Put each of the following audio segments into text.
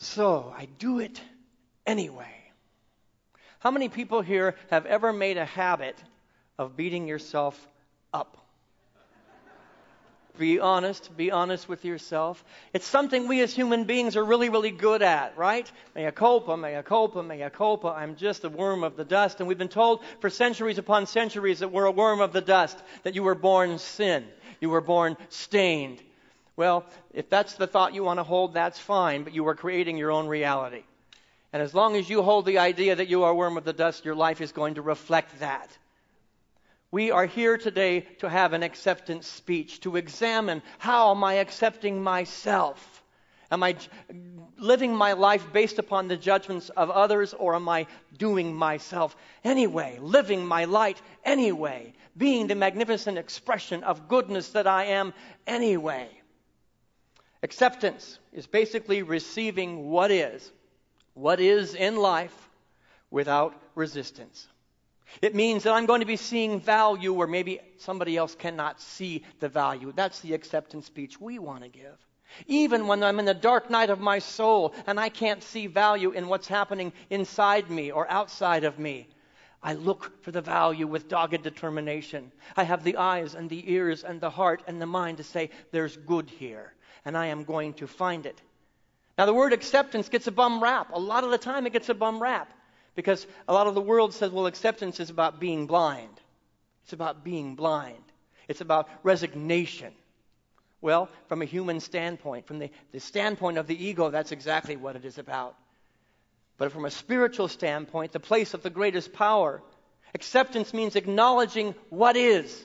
So I do it anyway. How many people here have ever made a habit of beating yourself up? Be honest with yourself. It's something we as human beings are really, really good at, right? Mea culpa, mea culpa, mea culpa. I'm just a worm of the dust. And we've been told for centuries upon centuries that we're a worm of the dust, that you were born sin, you were born stained. Well, if that's the thought you want to hold, that's fine, but you are creating your own reality. And as long as you hold the idea that you are a worm of the dust, your life is going to reflect that. We are here today to have an acceptance speech, to examine how am I accepting myself? Am I living my life based upon the judgments of others, or am I doing myself anyway, living my light anyway, being the magnificent expression of goodness that I am anyway? Acceptance is basically receiving what is in life without resistance. It means that I'm going to be seeing value where maybe somebody else cannot see the value. That's the acceptance speech we want to give. Even when I'm in the dark night of my soul and I can't see value in what's happening inside me or outside of me, I look for the value with dogged determination. I have the eyes and the ears and the heart and the mind to say, there's good here, and I am going to find it. Now, the word acceptance gets a bum rap. A lot of the time it gets a bum rap. Because a lot of the world says, well, acceptance is about being blind. It's about being blind. It's about resignation. Well, from a human standpoint, from the standpoint of the ego, that's exactly what it is about. But from a spiritual standpoint, the place of the greatest power, acceptance means acknowledging what is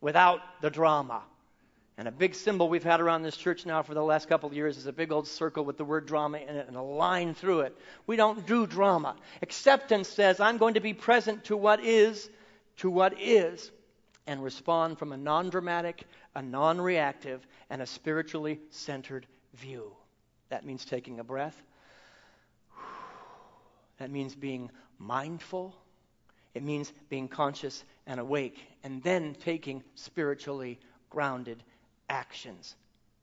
without the drama. And a big symbol we've had around this church now for the last couple of years is a big old circle with the word drama in it and a line through it. We don't do drama. Acceptance says, I'm going to be present to what is, and respond from a non-dramatic, a non-reactive, and a spiritually centered view. That means taking a breath. That means being mindful. It means being conscious and awake, and then taking spiritually grounded actions.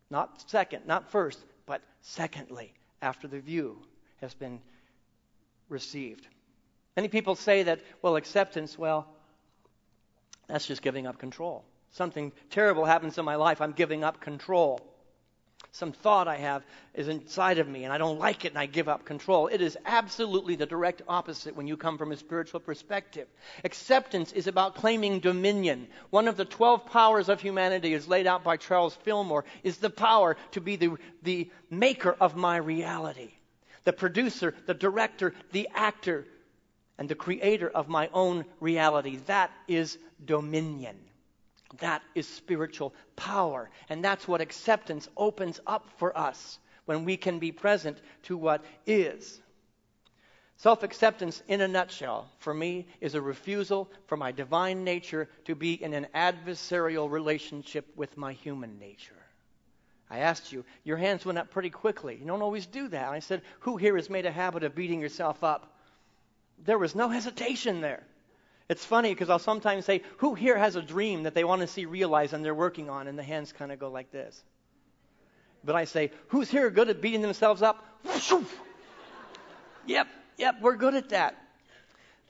Not first, but secondly, after the view has been received. Many people say that, acceptance, that's just giving up control. Something terrible happens in my life, I'm giving up control. Some thought I have is inside of me and I don't like it and I give up control. It is absolutely the direct opposite when you come from a spiritual perspective. Acceptance is about claiming dominion. One of the 12 powers of humanity is laid out by Charles Fillmore, is the power to be the maker of my reality. The producer, the director, the actor, and the creator of my own reality. That is dominion. That is spiritual power. And that's what acceptance opens up for us when we can be present to what is. Self-acceptance, in a nutshell, for me, is a refusal for my divine nature to be in an adversarial relationship with my human nature. I asked you, your hands went up pretty quickly. You don't always do that. I said, who here has made a habit of beating yourself up? There was no hesitation there. It's funny because I'll sometimes say, who here has a dream that they want to see realized and they're working on, and the hands kind of go like this. But I say, who's here good at beating themselves up? Yep, we're good at that.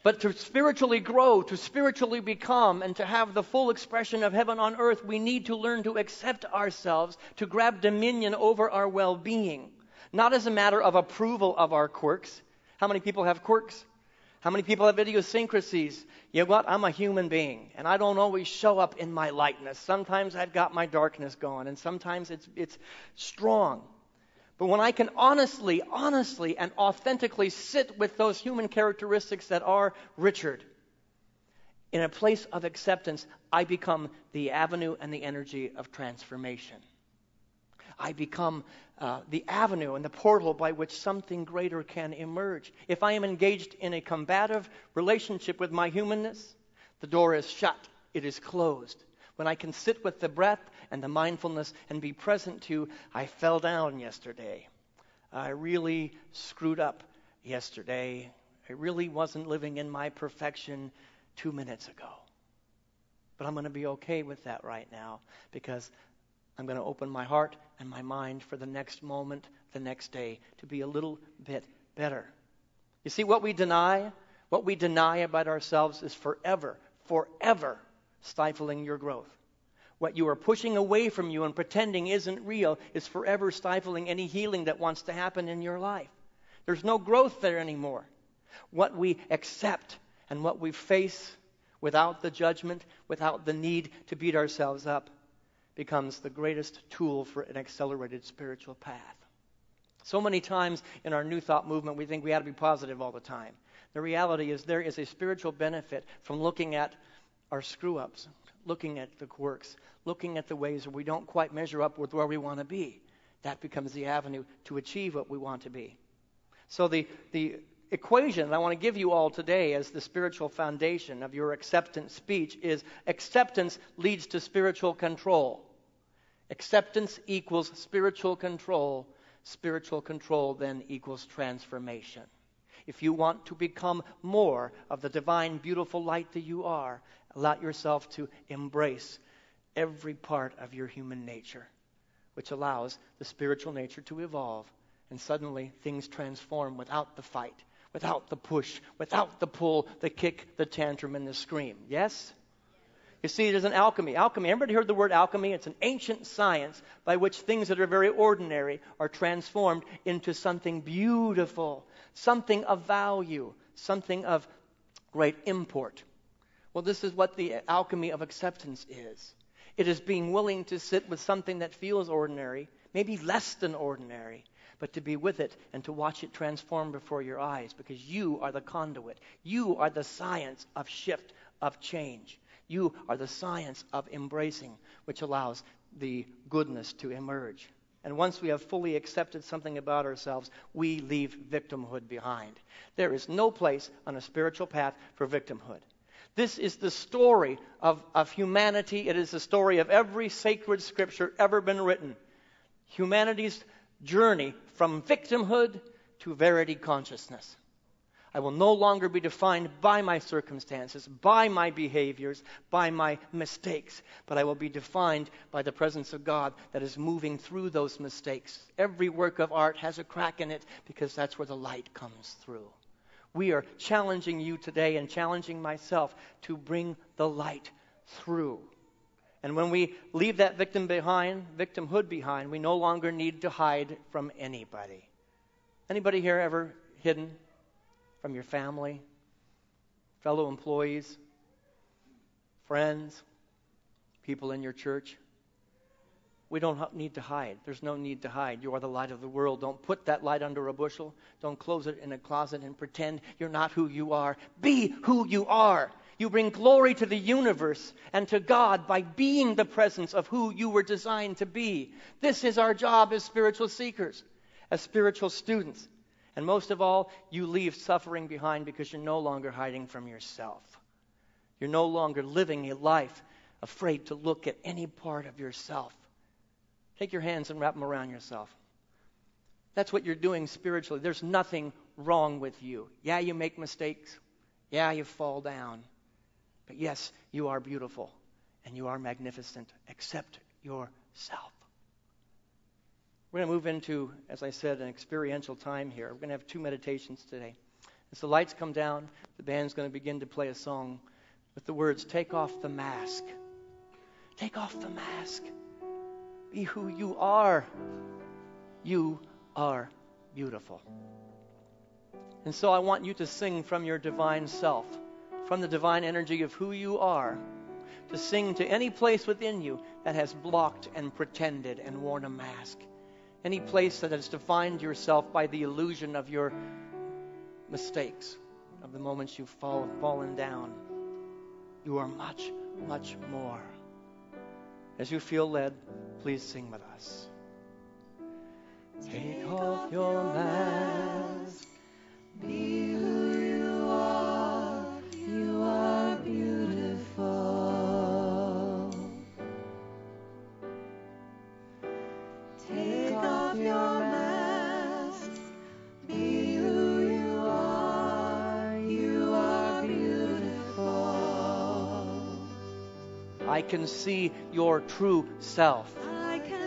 But to spiritually grow, to spiritually become, and to have the full expression of heaven on earth, we need to learn to accept ourselves, to grab dominion over our well-being. Not as a matter of approval of our quirks. How many people have quirks? How many people have idiosyncrasies? You know what? I'm a human being, and I don't always show up in my lightness. Sometimes I've got my darkness going, and sometimes it's strong. But when I can honestly and authentically sit with those human characteristics that are Richard, in a place of acceptance, I become the avenue and the energy of transformation. I become the avenue and the portal by which something greater can emerge. If I am engaged in a combative relationship with my humanness, the door is shut. It is closed. When I can sit with the breath and the mindfulness and be present to, I fell down yesterday. I really screwed up yesterday. I really wasn't living in my perfection 2 minutes ago. But I'm going to be okay with that right now because I'm going to open my heart and my mind for the next moment, the next day, to be a little bit better. You see, what we deny about ourselves is forever stifling your growth. What you are pushing away from you and pretending isn't real is forever stifling any healing that wants to happen in your life. There's no growth there anymore. What we accept and what we face without the judgment, without the need to beat ourselves up, becomes the greatest tool for an accelerated spiritual path. So many times in our New Thought movement, we think we have to be positive all the time. The reality is there is a spiritual benefit from looking at our screw-ups, looking at the quirks, looking at the ways where we don't quite measure up with where we want to be. That becomes the avenue to achieve what we want to be. So the equation I want to give you all today as the spiritual foundation of your acceptance speech is acceptance leads to spiritual control. Acceptance equals spiritual control. Spiritual control then equals transformation. If you want to become more of the divine, beautiful light that you are, allow yourself to embrace every part of your human nature, which allows the spiritual nature to evolve. And suddenly things transform without the fight, without the push, without the pull, the kick, the tantrum, and the scream. Yes? You see, there's an alchemy. Alchemy, everybody heard the word alchemy? It's an ancient science by which things that are very ordinary are transformed into something beautiful, something of value, something of great import. Well, this is what the alchemy of acceptance is. It is being willing to sit with something that feels ordinary, maybe less than ordinary, but to be with it and to watch it transform before your eyes, because you are the conduit. You are the science of shift, of change. You are the science of embracing, which allows the goodness to emerge. And once we have fully accepted something about ourselves, we leave victimhood behind. There is no place on a spiritual path for victimhood. This is the story of humanity. It is the story of every sacred scripture ever been written. Humanity's journey from victimhood to verity consciousness. I will no longer be defined by my circumstances, by my behaviors, by my mistakes, but I will be defined by the presence of God that is moving through those mistakes. Every work of art has a crack in it because that's where the light comes through. We are challenging you today and challenging myself to bring the light through. And when we leave that victimhood behind, we no longer need to hide from anybody. Anybody here ever hidden from your family, fellow employees, friends, people in your church? We don't need to hide. There's no need to hide. You are the light of the world. Don't put that light under a bushel. Don't close it in a closet and pretend you're not who you are. Be who you are. You bring glory to the universe and to God by being the presence of who you were designed to be. This is our job as spiritual seekers, as spiritual students. And most of all, you leave suffering behind because you're no longer hiding from yourself. You're no longer living a life afraid to look at any part of yourself. Take your hands and wrap them around yourself. That's what you're doing spiritually. There's nothing wrong with you. Yeah, you make mistakes. Yeah, you fall down. But yes, you are beautiful and you are magnificent. Accept yourself. We're going to move into, as I said, an experiential time here. We're going to have 2 meditations today. As the lights come down, the band's going to begin to play a song with the words, "Take off the mask. Take off the mask. Be who you are. You are beautiful." And so I want you to sing from your divine self, from the divine energy of who you are, to sing to any place within you that has blocked and pretended and worn a mask. Any place that has defined yourself by the illusion of your mistakes, of the moments you've fallen down. You are much, much more. As you feel led, please sing with us. Take off your mask. Be who you are. You are beautiful. Take off your mask. Be who you are. You are beautiful. I can see your true self. I can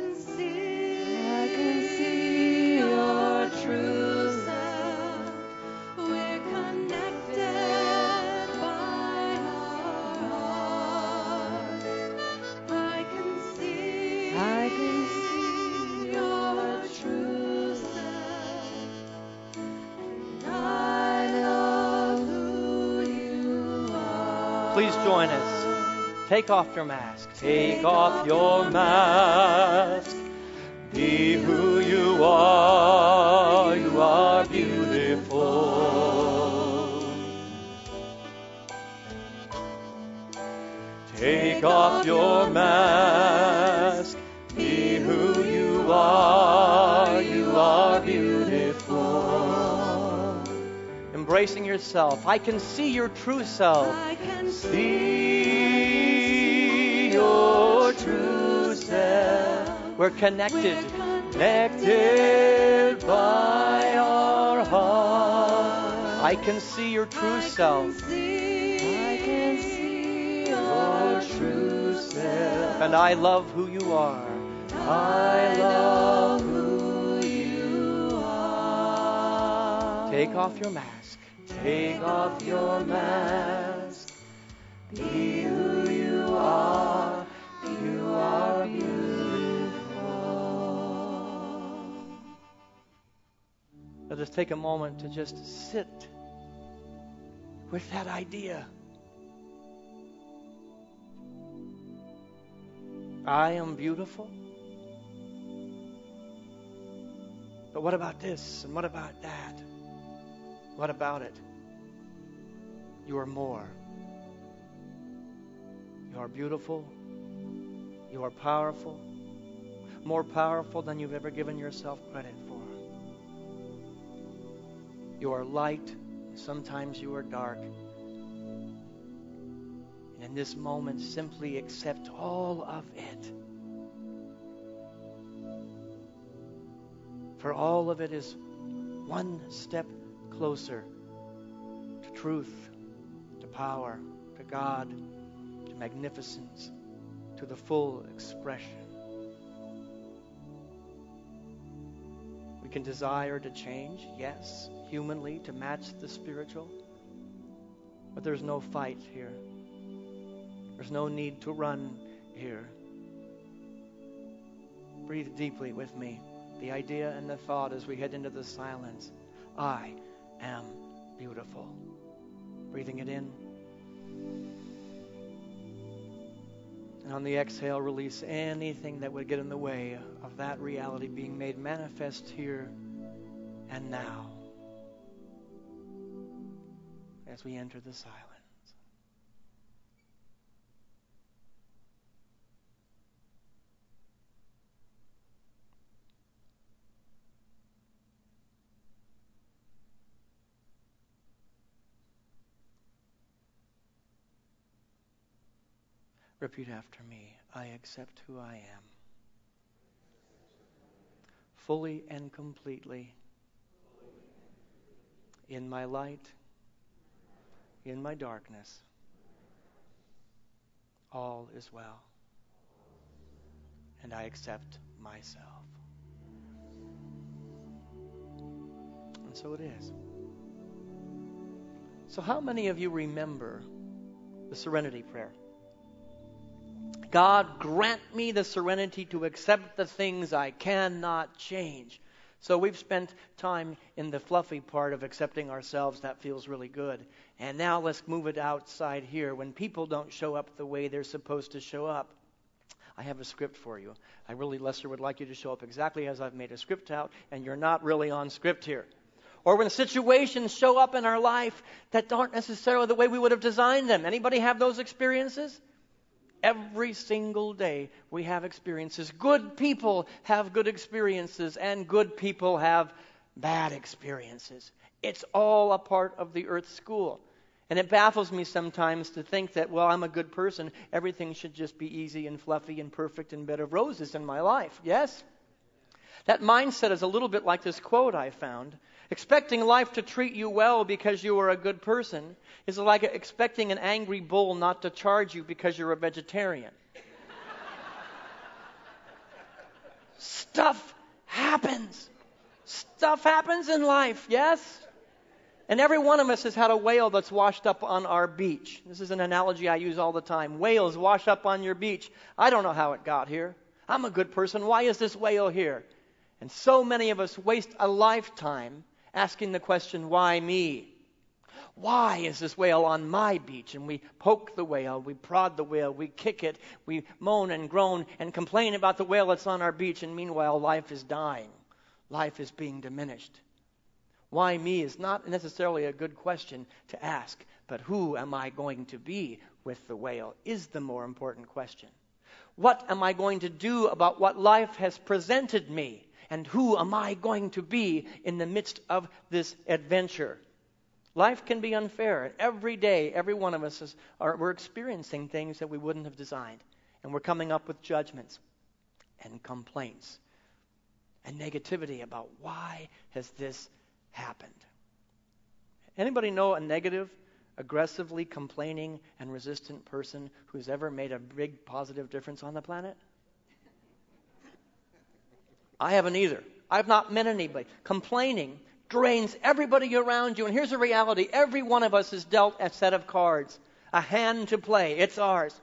Please join us. Take off your mask. Take off your mask. Be who you are. You are beautiful. Take off your mask. Be who you are. You are beautiful. Embracing yourself. I can see your true self. I can see your true self. We're connected. Connected by our heart. I can see your true self. I can see your true self. And I love who you are. I love who you are. Take off your mask. Take off your mask. Be who you are. You are beautiful. Let us take a moment to just sit with that idea. I am beautiful. But what about this? And what about that? What about it? You are more. You are beautiful. You are powerful. More powerful than you've ever given yourself credit for. You are light. Sometimes you are dark. And in this moment, simply accept all of it. For all of it is one step closer to truth, to power, to God, to magnificence, to the full expression. We can desire to change, yes, humanly, to match the spiritual. But there's no fight here. There's no need to run here. Breathe deeply with me. The idea and the thought as we head into the silence. I am beautiful. Breathing it in. And on the exhale, release anything that would get in the way of that reality being made manifest here and now as we enter the silence. Repeat after me. I accept who I am. Fully and completely. In my light. In my darkness. All is well. And I accept myself. And so it is. So how many of you remember the serenity prayer? God, grant me the serenity to accept the things I cannot change. So we've spent time in the fluffy part of accepting ourselves. That feels really good. And now let's move it outside here. When people don't show up the way they're supposed to show up, I have a script for you. I really, Lester, would like you to show up exactly as I've made a script out, and you're not really on script here. Or when situations show up in our life that aren't necessarily the way we would have designed them. Anybody have those experiences? Every single day we have experiences. Good people have good experiences, and good people have bad experiences. It's all a part of the earth school. And it baffles me sometimes to think that, well, I'm a good person. Everything should just be easy and fluffy and perfect and bed of roses in my life. Yes? That mindset is a little bit like this quote I found. Expecting life to treat you well because you are a good person is like expecting an angry bull not to charge you because you're a vegetarian. Stuff happens. Stuff happens in life, yes? And every one of us has had a whale that's washed up on our beach. This is an analogy I use all the time. Whales wash up on your beach. I don't know how it got here. I'm a good person. Why is this whale here? And so many of us waste a lifetime asking the question, why me? Why is this whale on my beach? And we poke the whale, we prod the whale, we kick it, we moan and groan and complain about the whale that's on our beach, and meanwhile life is dying. Life is being diminished. Why me is not necessarily a good question to ask, but who am I going to be with the whale is the more important question. What am I going to do about what life has presented me? And who am I going to be in the midst of this adventure? Life can be unfair. And every day, every one of us we're experiencing things that we wouldn't have designed. And we're coming up with judgments and complaints and negativity about why has this happened. Anybody know a negative, aggressively complaining and resistant person who's ever made a big positive difference on the planet? I haven't either. I've not met anybody. Complaining drains everybody around you. And here's the reality. Every one of us is dealt a set of cards, a hand to play. It's ours.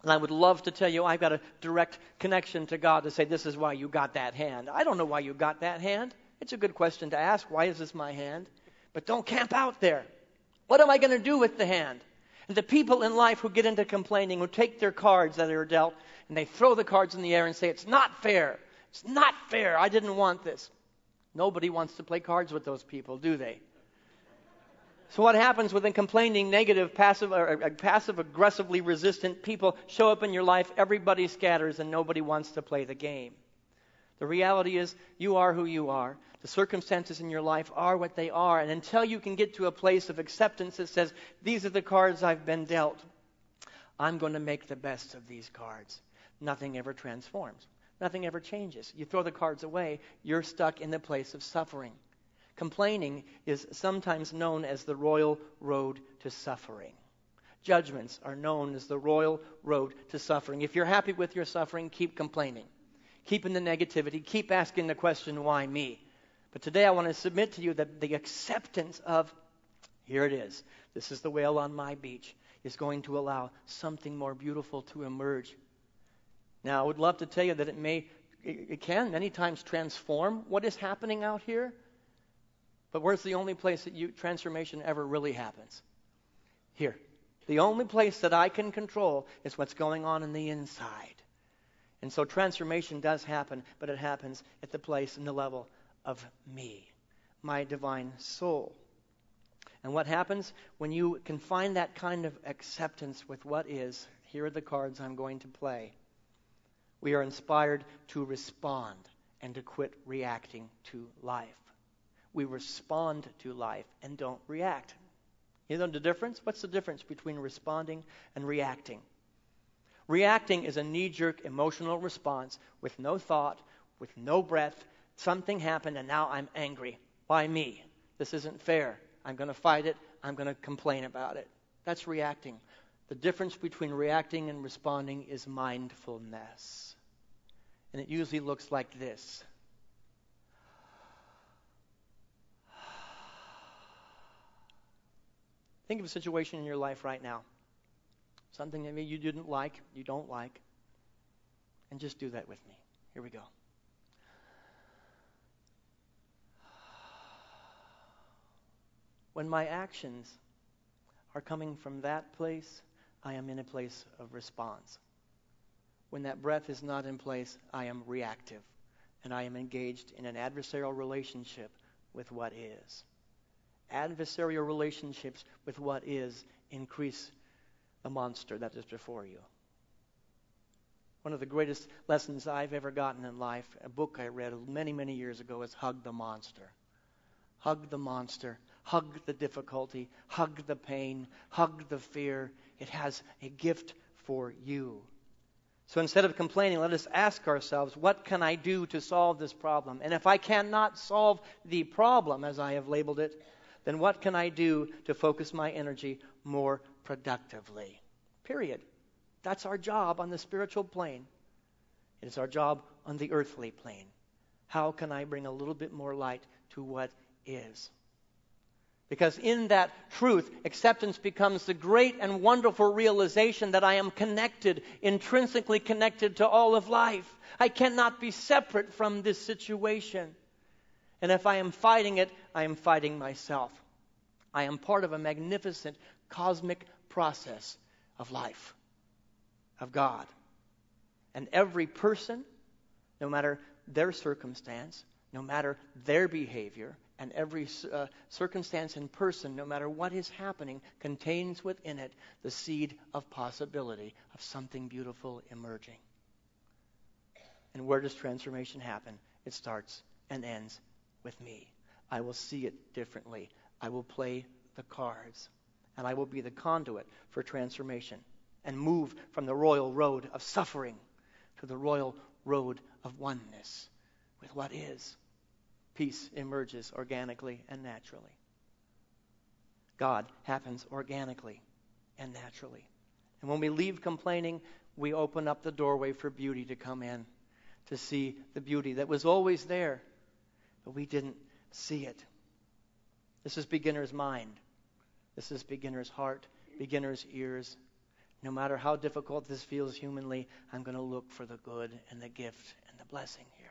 And I would love to tell you I've got a direct connection to God to say, this is why you got that hand. I don't know why you got that hand. It's a good question to ask. Why is this my hand? But don't camp out there. What am I going to do with the hand? And the people in life who get into complaining, who take their cards that are dealt, and they throw the cards in the air and say, it's not fair. It's not fair. I didn't want this. Nobody wants to play cards with those people, do they? So what happens when complaining, negative, passive-aggressively resistant people show up in your life? Everybody scatters and nobody wants to play the game. The reality is you are who you are. The circumstances in your life are what they are. And until you can get to a place of acceptance that says, these are the cards I've been dealt, I'm going to make the best of these cards. Nothing ever transforms. Nothing ever changes. You throw the cards away, you're stuck in the place of suffering. Complaining is sometimes known as the royal road to suffering. Judgments are known as the royal road to suffering. If you're happy with your suffering, keep complaining. Keep in the negativity. Keep asking the question, why me? But today I want to submit to you that the acceptance of, here it is, this is the whale on my beach, is going to allow something more beautiful to emerge. Now, I would love to tell you that it can many times transform what is happening out here. But where's the only place that transformation ever really happens? Here. The only place that I can control is what's going on in the inside. And so transformation does happen, but it happens at the place and the level of me, my divine soul. And what happens when you can find that kind of acceptance with what is? Here are the cards I'm going to play. We are inspired to respond and to quit reacting to life. We respond to life and don't react. You know the difference? What's the difference between responding and reacting? Reacting is a knee-jerk emotional response with no thought, with no breath. Something happened and now I'm angry. Why me? This isn't fair. I'm going to fight it. I'm going to complain about it. That's reacting. The difference between reacting and responding is mindfulness. And it usually looks like this. Think of a situation in your life right now. Something that maybe you didn't like, you don't like. And just do that with me. Here we go. When my actions are coming from that place, I am in a place of response. When that breath is not in place, I am reactive. And I am engaged in an adversarial relationship with what is. Adversarial relationships with what is increase the monster that is before you. One of the greatest lessons I've ever gotten in life, a book I read many, many years ago, is Hug the Monster. Hug the monster. Hug the difficulty. Hug the pain. Hug the fear. It has a gift for you. So instead of complaining, let us ask ourselves, what can I do to solve this problem? And if I cannot solve the problem, as I have labeled it, then what can I do to focus my energy more productively? Period. That's our job on the spiritual plane. It is our job on the earthly plane. How can I bring a little bit more light to what is? Because in that truth, acceptance becomes the great and wonderful realization that I am connected, intrinsically connected to all of life. I cannot be separate from this situation. And if I am fighting it, I am fighting myself. I am part of a magnificent cosmic process of life, of God. And every person, no matter their circumstance, no matter their behavior, and every circumstance and person, no matter what is happening, contains within it the seed of possibility of something beautiful emerging. And where does transformation happen? It starts and ends with me. I will see it differently. I will play the cards. And I will be the conduit for transformation and move from the royal road of suffering to the royal road of oneness with what is. Peace emerges organically and naturally. God happens organically and naturally. And when we leave complaining, we open up the doorway for beauty to come in, to see the beauty that was always there, but we didn't see it. This is beginner's mind. This is beginner's heart, beginner's ears. No matter how difficult this feels humanly, I'm going to look for the good and the gift and the blessing here.